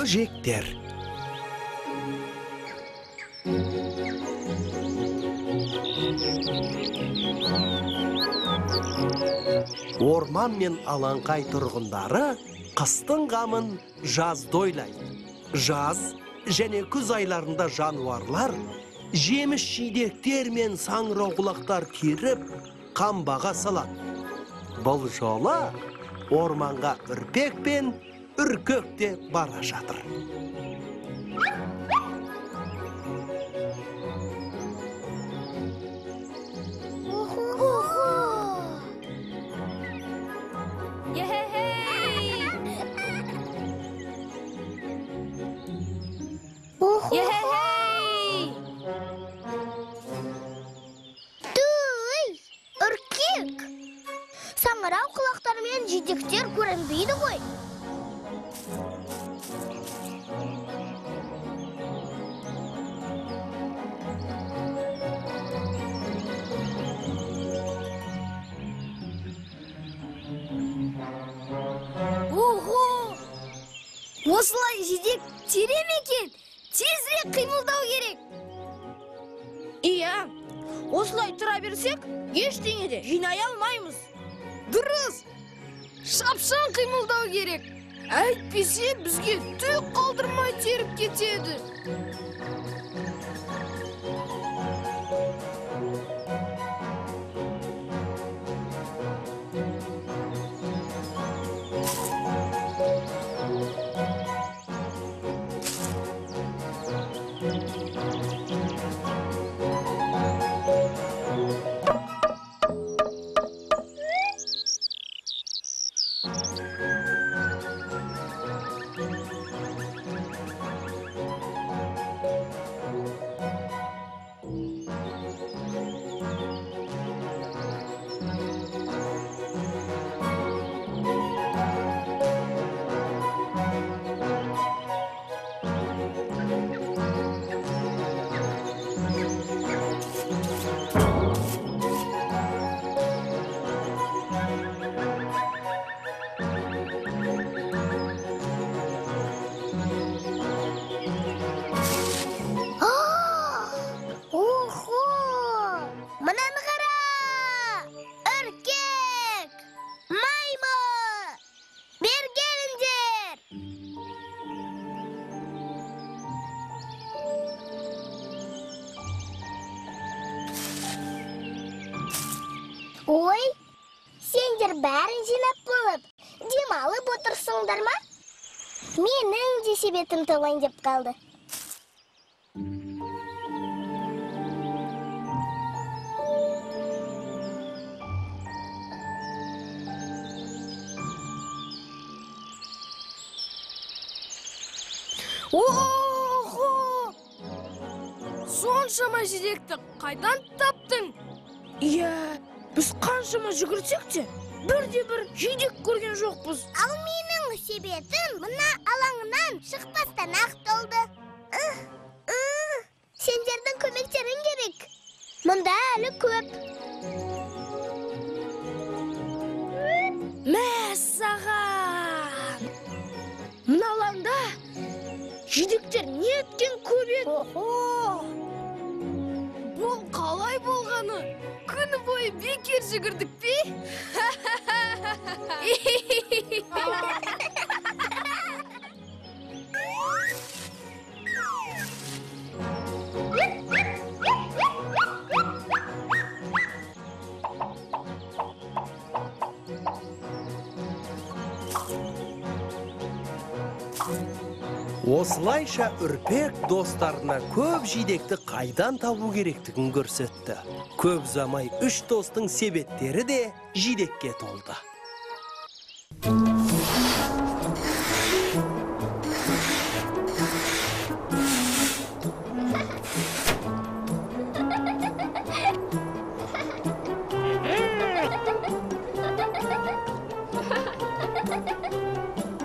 жектер. Орман мен алаңқай тұрғындары қыстың қамын жазда ойлайды. Жаз және күз айларында жануарлар жеміс жидектер мен саңырауқұлақтар теріп, қамбаға салады. Бұл жолы орманға үрпек пен үркек те бара жатыр. Саңырау құлақтар мен жидектер көрінбейді ғой. Ого! Осылай жидек терем екен, тезірек қимылдау керек. Иә, осылай тұра берсек, ештеңе де жинай алмаймыз. Дұрыс! Шапшаң қимылдау керек. Әйтпесе бізге түк қалдырмай теріп кетеді. Ой, сендер бәрін жинап болып, демалып отырсыңдар ма? Менің де себетім толайын деп қалды. Ого! Соншама жидекті қайдан таптың? Иә, біз қаншама жүгірсек те, бірде-бір жидек көрген жоқпыз. Ал менің себетім мына алаңынан шықпастан ақ толды. Сендердің көмектерің керек. Мұнда әлі көп. Мәссаған! Мына алаңда жидектер неткен көп еді. Бұл қалай болғаны? Күн бойы бекер жүгірдік пе? Осылайша үрпек достарына көп жидекті қайдан табу керектігін көрсетті. Көп замай үш достың себеттері де жидекке толды.